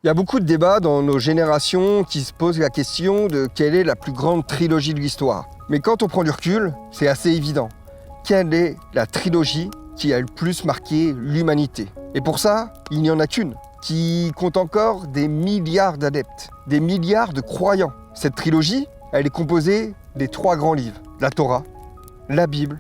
Il y a beaucoup de débats dans nos générations qui se posent la question de quelle est la plus grande trilogie de l'histoire. Mais quand on prend du recul, c'est assez évident. Quelle est la trilogie qui a le plus marqué l'humanité? Et pour ça, il n'y en a qu'une, qui compte encore des milliards d'adeptes, des milliards de croyants. Cette trilogie, elle est composée des 3 grands livres, la Torah, la Bible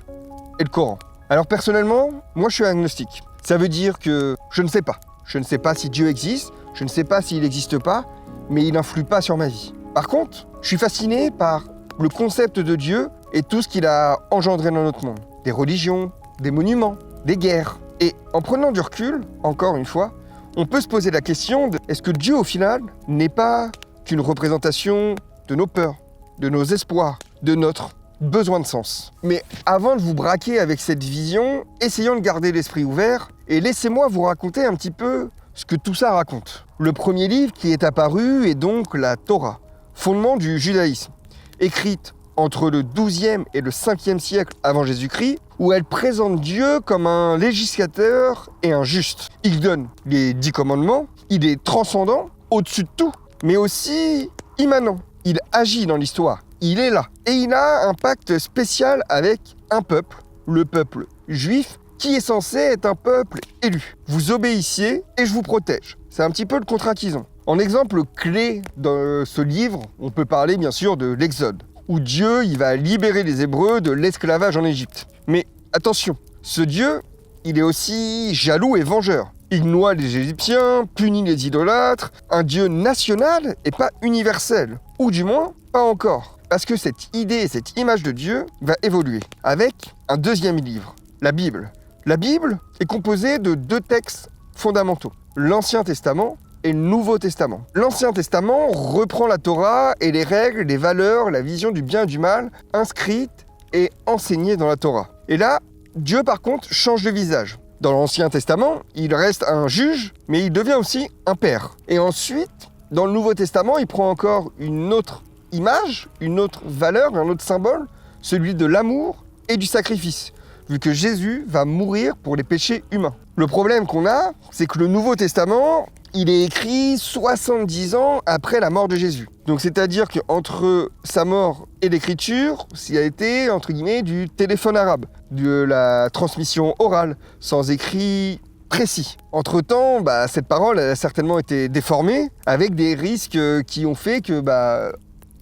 et le Coran. Alors personnellement, moi je suis agnostique. Ça veut dire que je ne sais pas. Je ne sais pas si Dieu existe, je ne sais pas s'il n'existe pas, mais il n'influe pas sur ma vie. Par contre, je suis fasciné par le concept de Dieu et tout ce qu'il a engendré dans notre monde. Des religions, des monuments, des guerres. Et en prenant du recul, encore une fois, on peut se poser la question de est-ce que Dieu au final n'est pas qu'une représentation de nos peurs, de nos espoirs, de notre besoin de sens. Mais avant de vous braquer avec cette vision, essayons de garder l'esprit ouvert et laissez-moi vous raconter un petit peu ce que tout ça raconte. Le premier livre qui est apparu est donc la Torah, fondement du judaïsme, écrite entre le 12e et le 5e siècle avant Jésus-Christ, où elle présente Dieu comme un législateur et un juste. Il donne les 10 commandements, il est transcendant, au-dessus de tout, mais aussi immanent. Il agit dans l'histoire, il est là. Et il a un pacte spécial avec un peuple, le peuple juif, qui est censé être un peuple élu. Vous obéissiez et je vous protège. C'est un petit peu le contrat qu'ils ont. En exemple clé dans ce livre, on peut parler bien sûr de l'Exode, où Dieu il va libérer les Hébreux de l'esclavage en Égypte. Mais attention, ce Dieu, il est aussi jaloux et vengeur. Il noie les Égyptiens, punit les idolâtres, un Dieu national et pas universel. Ou du moins, pas encore. Parce que cette idée, cette image de Dieu va évoluer avec un deuxième livre, la Bible. La Bible est composée de 2 textes fondamentaux, l'Ancien Testament et le Nouveau Testament. L'Ancien Testament reprend la Torah et les règles, les valeurs, la vision du bien et du mal inscrites et enseignées dans la Torah. Et là, Dieu par contre change de visage. Dans l'Ancien Testament, il reste un juge, mais il devient aussi un père. Et ensuite, dans le Nouveau Testament, il prend encore une autre image, une autre valeur, un autre symbole, celui de l'amour et du sacrifice, vu que Jésus va mourir pour les péchés humains. Le problème qu'on a, c'est que le Nouveau Testament, il est écrit 70 ans après la mort de Jésus. Donc c'est-à-dire qu'entre sa mort et l'écriture, il a été, entre guillemets, du téléphone arabe, de la transmission orale, sans écrit précis. Entre-temps, cette parole elle a certainement été déformée, avec des risques qui ont fait que,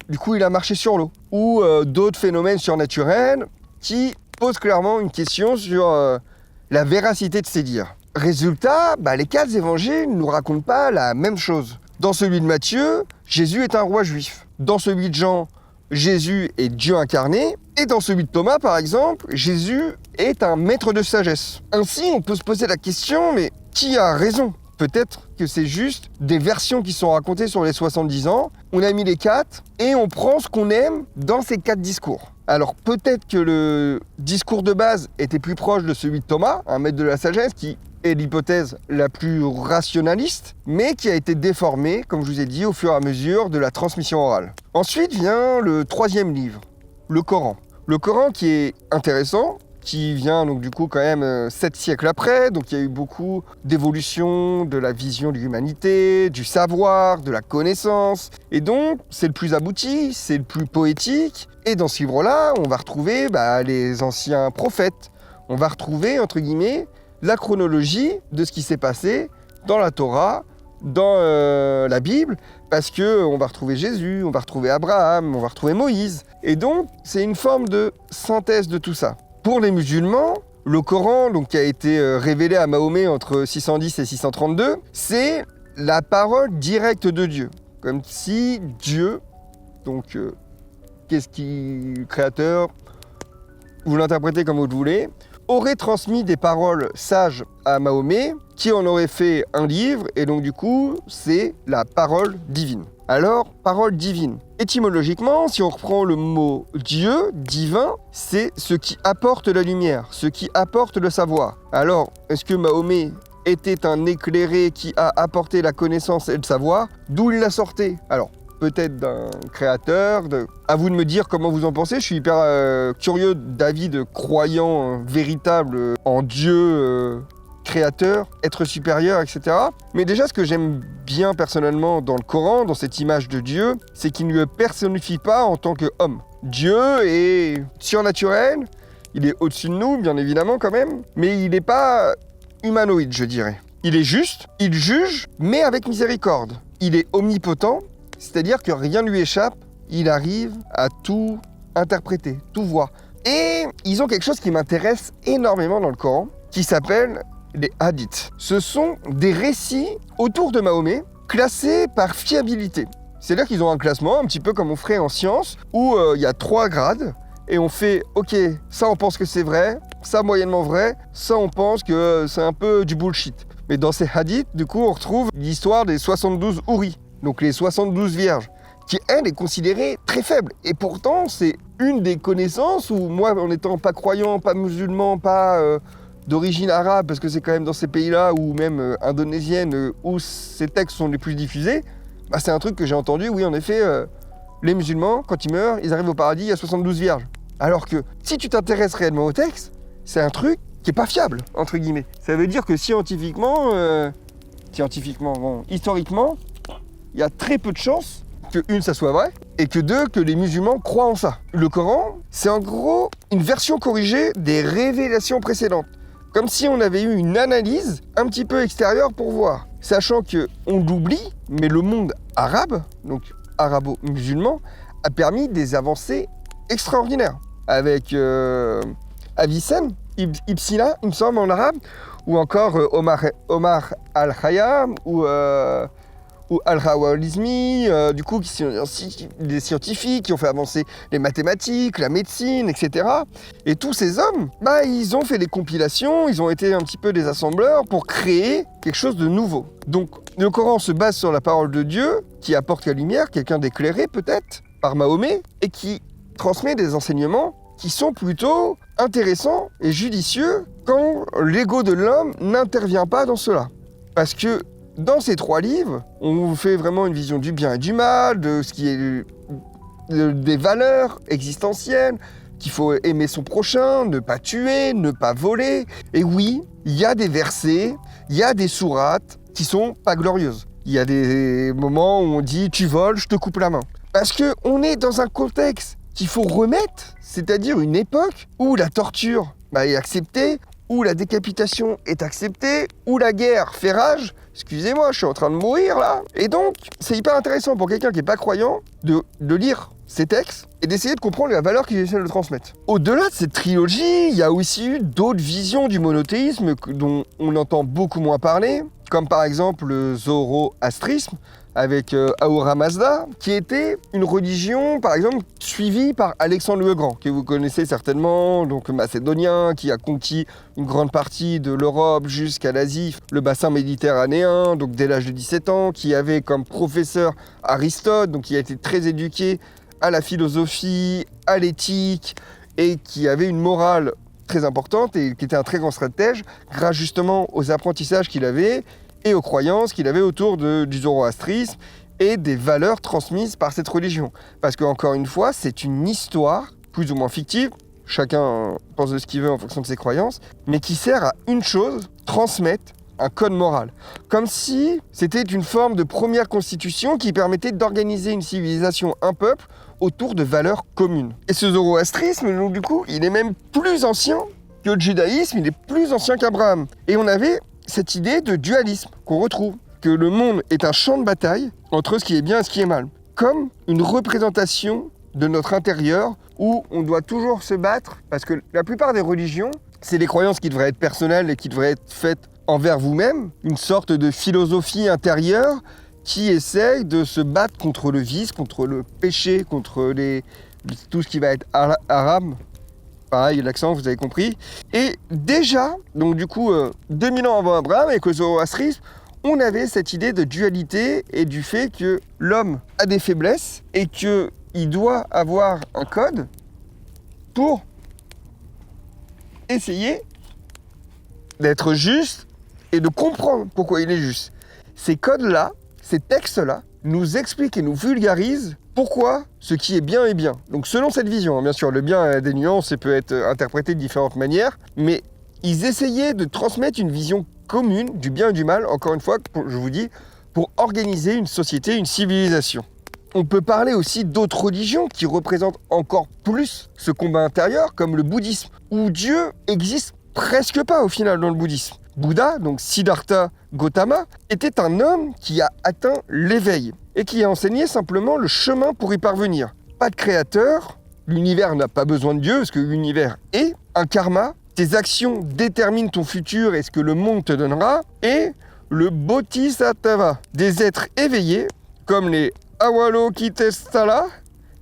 du coup, il a marché sur l'eau. Ou d'autres phénomènes surnaturels qui posent clairement une question sur la véracité de ces dires. Résultat, les 4 évangiles ne nous racontent pas la même chose. Dans celui de Matthieu, Jésus est un roi juif. Dans celui de Jean, Jésus est Dieu incarné. Et dans celui de Thomas, par exemple, Jésus est un maître de sagesse. Ainsi, on peut se poser la question, mais qui a raison ? Peut-être que c'est juste des versions qui sont racontées sur les 70 ans. On a mis les 4 et on prend ce qu'on aime dans ces 4 discours. Alors peut-être que le discours de base était plus proche de celui de Thomas, un maître de la sagesse, qui est l'hypothèse la plus rationaliste, mais qui a été déformé, comme je vous ai dit, au fur et à mesure de la transmission orale. Ensuite vient le 3e livre, le Coran. Le Coran qui est intéressant, qui vient donc du coup quand même 7 siècles après, donc il y a eu beaucoup d'évolution de la vision de l'humanité, du savoir, de la connaissance, et donc c'est le plus abouti, c'est le plus poétique, et dans ce livre-là, on va retrouver les anciens prophètes, on va retrouver, entre guillemets, la chronologie de ce qui s'est passé dans la Torah, dans la Bible, parce qu'on va retrouver Jésus, on va retrouver Abraham, on va retrouver Moïse, et donc c'est une forme de synthèse de tout ça. Pour les musulmans, le Coran, donc, qui a été révélé à Mahomet entre 610 et 632, c'est la parole directe de Dieu. Comme si Dieu, donc créateur, vous l'interprétez comme vous le voulez, aurait transmis des paroles sages à Mahomet, qui en aurait fait un livre, et donc du coup, c'est la parole divine. Alors, parole divine. Étymologiquement, si on reprend le mot Dieu, divin, c'est ce qui apporte la lumière, ce qui apporte le savoir. Alors, est-ce que Mahomet était un éclairé qui a apporté la connaissance et le savoir? D'où il l'a sorti? Alors, peut-être d'un créateur, à vous de me dire comment vous en pensez. Je suis hyper curieux d'avis de croyants véritables en Dieu créateur, être supérieur, etc. Mais déjà, ce que j'aime bien personnellement dans le Coran, dans cette image de Dieu, c'est qu'il ne le personnifie pas en tant qu'homme. Dieu est surnaturel, il est au-dessus de nous, bien évidemment quand même, mais il n'est pas humanoïde, je dirais. Il est juste, il juge, mais avec miséricorde. Il est omnipotent, c'est-à-dire que rien ne lui échappe, il arrive à tout interpréter, tout voir. Et ils ont quelque chose qui m'intéresse énormément dans le Coran, qui s'appelle les hadiths. Ce sont des récits autour de Mahomet, classés par fiabilité. C'est-à-dire qu'ils ont un classement, un petit peu comme on ferait en sciences, où il y a 3 grades, et on fait, ok, ça on pense que c'est vrai, ça moyennement vrai, ça on pense que c'est un peu du bullshit. Mais dans ces hadiths, du coup, on retrouve l'histoire des 72 houris, donc les 72 vierges, qui, elle, est considérée très faible. Et pourtant, c'est une des connaissances où, moi, en étant pas croyant, pas musulman, pas d'origine arabe, parce que c'est quand même dans ces pays-là, ou même indonésienne, où ces textes sont les plus diffusés, bah, c'est un truc que j'ai entendu, oui, en effet, les musulmans, quand ils meurent, ils arrivent au paradis, il y a 72 vierges. Alors que, si tu t'intéresses réellement au texte, c'est un truc qui est pas fiable, entre guillemets. Ça veut dire que historiquement, il y a très peu de chances que, une, ça soit vrai, et que deux, que les musulmans croient en ça. Le Coran, c'est en gros une version corrigée des révélations précédentes. Comme si on avait eu une analyse un petit peu extérieure pour voir. Sachant qu'on l'oublie, mais le monde arabe, donc arabo-musulman, a permis des avancées extraordinaires. Avec Avicenne, Ibn Sina, il me semble, en arabe, ou encore Omar al-Khayyam, ou Al-Khwarizmi, du coup, qui sont des scientifiques qui ont fait avancer les mathématiques, la médecine, etc. Et tous ces hommes, bah, ils ont fait des compilations, ils ont été un petit peu des assembleurs pour créer quelque chose de nouveau. Donc, le Coran se base sur la parole de Dieu, qui apporte la lumière, quelqu'un d'éclairé peut-être, par Mahomet, et qui transmet des enseignements qui sont plutôt intéressants et judicieux quand l'ego de l'homme n'intervient pas dans cela. Parce que dans ces 3 livres, on vous fait vraiment une vision du bien et du mal, de ce qui est des valeurs existentielles, qu'il faut aimer son prochain, ne pas tuer, ne pas voler. Et oui, il y a des versets, il y a des sourates qui sont pas glorieuses. Il y a des moments où on dit « tu voles, je te coupe la main ». Parce qu'on est dans un contexte qu'il faut remettre, c'est-à-dire une époque où la torture est acceptée, où la décapitation est acceptée, où la guerre fait rage. Excusez-moi, je suis en train de mourir là. Et donc, c'est hyper intéressant pour quelqu'un qui n'est pas croyant de lire ces textes et d'essayer de comprendre la valeur qu'ils essaient de transmettre. Au-delà de cette trilogie, il y a aussi eu d'autres visions du monothéisme dont on entend beaucoup moins parler, comme par exemple le zoroastrisme, avec Ahura Mazda, qui était une religion, par exemple, suivie par Alexandre le Grand, que vous connaissez certainement, donc macédonien, qui a conquis une grande partie de l'Europe jusqu'à l'Asie, le bassin méditerranéen, donc dès l'âge de 17 ans, qui avait comme professeur Aristote, donc qui a été très éduqué à la philosophie, à l'éthique, et qui avait une morale très importante, et qui était un très grand stratège, grâce justement aux apprentissages qu'il avait, et aux croyances qu'il avait autour du zoroastrisme et des valeurs transmises par cette religion. Parce qu'encore une fois, c'est une histoire, plus ou moins fictive, chacun pense de ce qu'il veut en fonction de ses croyances, mais qui sert à une chose, transmettre un code moral. Comme si c'était une forme de première constitution qui permettait d'organiser une civilisation, un peuple, autour de valeurs communes. Et ce zoroastrisme, donc, du coup, il est même plus ancien que le judaïsme, il est plus ancien qu'Abraham. Et on avait cette idée de dualisme qu'on retrouve, que le monde est un champ de bataille entre ce qui est bien et ce qui est mal, comme une représentation de notre intérieur où on doit toujours se battre, parce que la plupart des religions, c'est des croyances qui devraient être personnelles et qui devraient être faites envers vous-même, une sorte de philosophie intérieure qui essaye de se battre contre le vice, contre le péché, contre tout ce qui va être arabe. Pareil, l'accent, vous avez compris. Et déjà, donc du coup, 2000 ans avant Abraham, avec le zoroastrisme, on avait cette idée de dualité et du fait que l'homme a des faiblesses et qu'il doit avoir un code pour essayer d'être juste et de comprendre pourquoi il est juste. Ces codes-là, ces textes-là, nous expliquent et nous vulgarisent pourquoi ce qui est bien est bien. Donc selon cette vision, bien sûr, le bien a des nuances et peut être interprété de différentes manières, mais ils essayaient de transmettre une vision commune du bien et du mal, encore une fois, je vous dis, pour organiser une société, une civilisation. On peut parler aussi d'autres religions qui représentent encore plus ce combat intérieur, comme le bouddhisme, où Dieu existe presque pas au final dans le bouddhisme. Bouddha, donc Siddhartha Gautama, était un homme qui a atteint l'éveil et qui a enseigné simplement le chemin pour y parvenir. Pas de créateur, l'univers n'a pas besoin de Dieu parce que l'univers est un karma, tes actions déterminent ton futur et ce que le monde te donnera, et le bodhisattva, des êtres éveillés comme les Avalokiteshvara,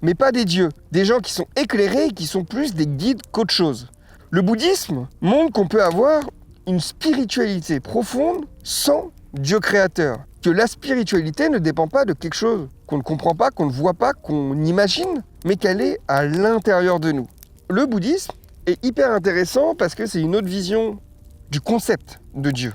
mais pas des dieux, des gens qui sont éclairés et qui sont plus des guides qu'autre chose. Le bouddhisme montre qu'on peut avoir une spiritualité profonde sans Dieu créateur. Que la spiritualité ne dépend pas de quelque chose qu'on ne comprend pas, qu'on ne voit pas, qu'on imagine, mais qu'elle est à l'intérieur de nous. Le bouddhisme est hyper intéressant parce que c'est une autre vision du concept de Dieu.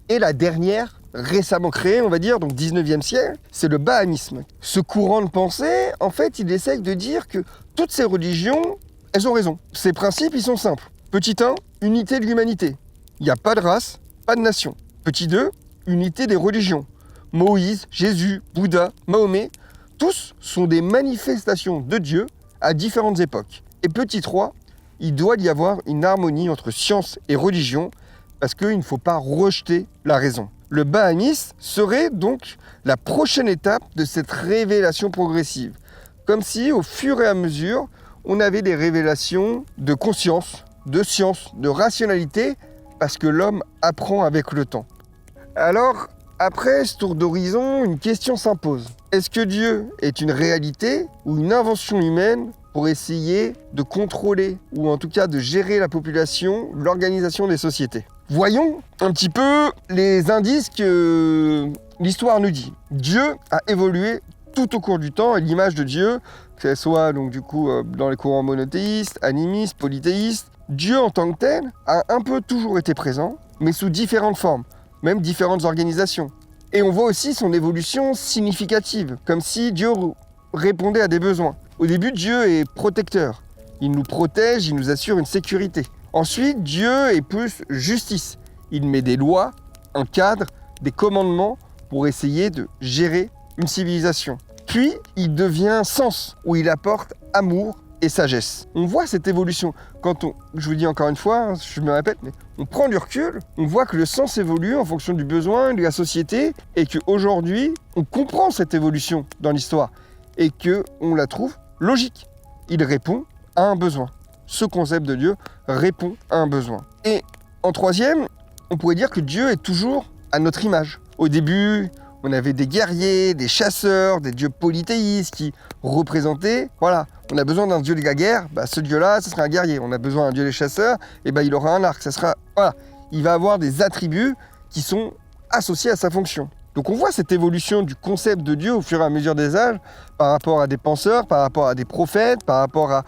Et la dernière, récemment créée, on va dire, donc 19e siècle, c'est le baha'isme. Ce courant de pensée, en fait, il essaye de dire que toutes ces religions, elles ont raison. Ces principes, ils sont simples. Petit 1, unité de l'humanité. Il n'y a pas de race, pas de nation. Petit 2, unité des religions. Moïse, Jésus, Bouddha, Mahomet, tous sont des manifestations de Dieu à différentes époques. Et petit 3, il doit y avoir une harmonie entre science et religion parce qu'il ne faut pas rejeter la raison. Le baha'isme serait donc la prochaine étape de cette révélation progressive. Comme si, au fur et à mesure, on avait des révélations de conscience, de science, de rationalité, parce que l'homme apprend avec le temps. Alors, après ce tour d'horizon, une question s'impose. Est-ce que Dieu est une réalité ou une invention humaine pour essayer de contrôler, ou en tout cas de gérer la population, l'organisation des sociétés? Voyons un petit peu les indices que l'histoire nous dit. Dieu a évolué tout au cours du temps, et l'image de Dieu, que ce soit donc, du coup, dans les courants monothéistes, animistes, polythéistes, Dieu en tant que tel a un peu toujours été présent, mais sous différentes formes, même différentes organisations. Et on voit aussi son évolution significative, comme si Dieu répondait à des besoins. Au début, Dieu est protecteur. Il nous protège, il nous assure une sécurité. Ensuite, Dieu est plus justice. Il met des lois, un cadre, des commandements pour essayer de gérer une civilisation. Puis, il devient sens, où il apporte amour et sagesse. On voit cette évolution. Quand je vous dis encore une fois, je me répète, mais on prend du recul, on voit que le sens évolue en fonction du besoin de la société et qu'aujourd'hui, on comprend cette évolution dans l'histoire et qu'on la trouve logique. Il répond à un besoin. Ce concept de Dieu répond à un besoin. Et en troisième, on pourrait dire que Dieu est toujours à notre image. Au début, on avait des guerriers, des chasseurs, des dieux polythéistes qui représentaient, voilà, on a besoin d'un dieu de la guerre, ce dieu-là, ce sera un guerrier. On a besoin d'un dieu des chasseurs, il aura un arc, ça sera, voilà, il va avoir des attributs qui sont associés à sa fonction. Donc on voit cette évolution du concept de Dieu au fur et à mesure des âges, par rapport à des penseurs, par rapport à des prophètes, par rapport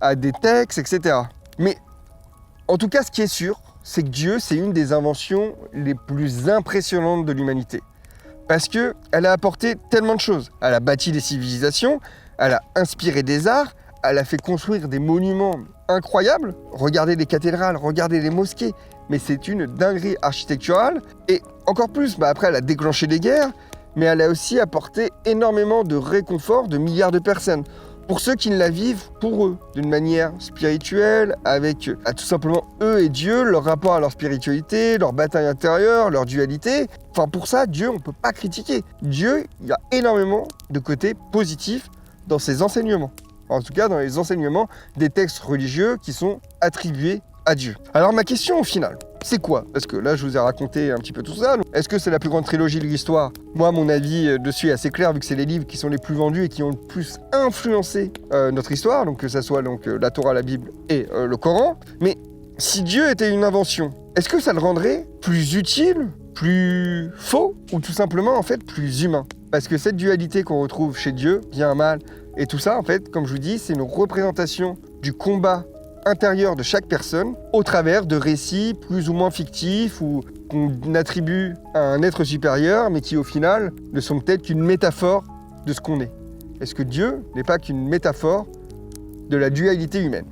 à des textes, etc. Mais en tout cas, ce qui est sûr, c'est que Dieu, c'est une des inventions les plus impressionnantes de l'humanité. Parce qu'elle a apporté tellement de choses. Elle a bâti des civilisations, elle a inspiré des arts, elle a fait construire des monuments incroyables. Regardez les cathédrales, regardez les mosquées. Mais c'est une dinguerie architecturale. Et encore plus, après, elle a déclenché des guerres, mais elle a aussi apporté énormément de réconfort de milliards de personnes. Pour ceux qui ne la vivent pour eux, d'une manière spirituelle, avec tout simplement eux et Dieu, leur rapport à leur spiritualité, leur bataille intérieure, leur dualité. Enfin, pour ça, Dieu, on ne peut pas critiquer. Dieu, il y a énormément de côtés positifs dans ses enseignements. En tout cas, dans les enseignements des textes religieux qui sont attribués à Dieu. Alors ma question au final, c'est quoi? Parce que là, je vous ai raconté un petit peu tout ça. Est-ce que c'est la plus grande trilogie de l'histoire? Moi, mon avis dessus est assez clair, vu que c'est les livres qui sont les plus vendus et qui ont le plus influencé notre histoire, donc que ce soit la Torah, la Bible et le Coran. Mais si Dieu était une invention, est-ce que ça le rendrait plus utile, plus faux, ou tout simplement, en fait, plus humain? Parce que cette dualité qu'on retrouve chez Dieu, bien, mal, et tout ça, en fait, comme je vous dis, c'est une représentation du combat intérieur de chaque personne au travers de récits plus ou moins fictifs ou qu'on attribue à un être supérieur mais qui au final ne sont peut-être qu'une métaphore de ce qu'on est. Est-ce que Dieu n'est pas qu'une métaphore de la dualité humaine?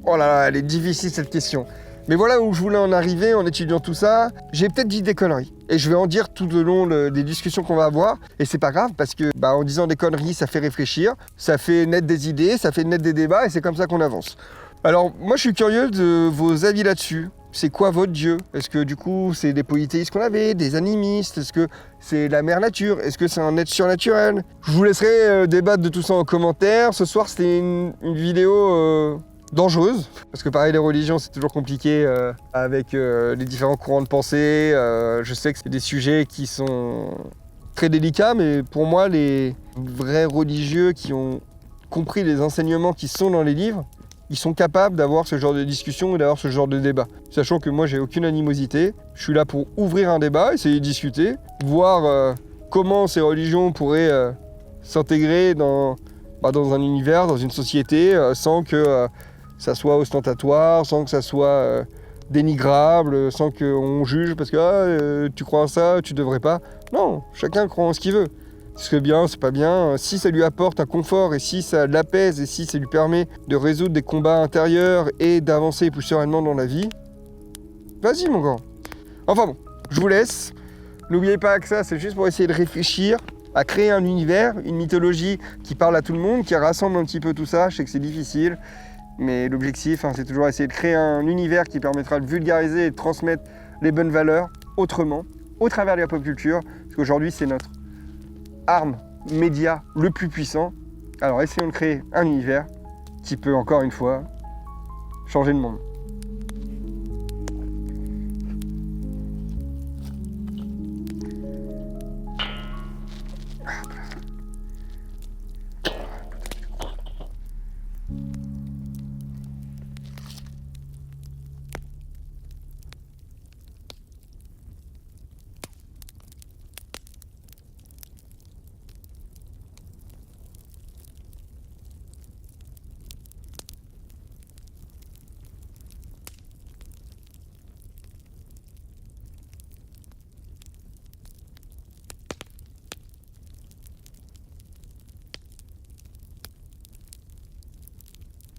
Oh là là, elle est difficile cette question. Mais voilà où je voulais en arriver en étudiant tout ça. J'ai peut-être dit des conneries. Et je vais en dire tout au long des discussions qu'on va avoir. Et c'est pas grave parce que en disant des conneries, ça fait réfléchir, ça fait naître des idées, ça fait naître des débats et c'est comme ça qu'on avance. Alors moi je suis curieux de vos avis là-dessus. C'est quoi votre Dieu? Est-ce que du coup c'est des polythéistes qu'on avait, des animistes? Est-ce que c'est la mère nature? Est-ce que c'est un être surnaturel? Je vous laisserai débattre de tout ça en commentaire. Ce soir c'était une vidéo dangereuse, parce que pareil les religions c'est toujours compliqué avec les différents courants de pensée. Je sais que c'est des sujets qui sont très délicats, mais pour moi les vrais religieux qui ont compris les enseignements qui sont dans les livres, ils sont capables d'avoir ce genre de discussion et d'avoir ce genre de débat. Sachant que moi j'ai aucune animosité, je suis là pour ouvrir un débat, essayer de discuter, voir comment ces religions pourraient s'intégrer dans un univers, dans une société, sans que ça soit ostentatoire, sans que ça soit dénigrable, sans qu'on juge parce que tu crois en ça, tu devrais pas. Non, chacun croit en ce qu'il veut. C'est bien, c'est pas bien. Si ça lui apporte un confort et si ça l'apaise et si ça lui permet de résoudre des combats intérieurs et d'avancer plus sereinement dans la vie, vas-y mon grand. Enfin bon, je vous laisse. N'oubliez pas que ça, c'est juste pour essayer de réfléchir à créer un univers, une mythologie qui parle à tout le monde, qui rassemble un petit peu tout ça. Je sais que c'est difficile, mais l'objectif, c'est toujours essayer de créer un univers qui permettra de vulgariser et de transmettre les bonnes valeurs autrement, au travers de la pop culture, parce qu'aujourd'hui, c'est notre arme, média le plus puissant. Alors essayons de créer un univers qui peut encore une fois changer le monde.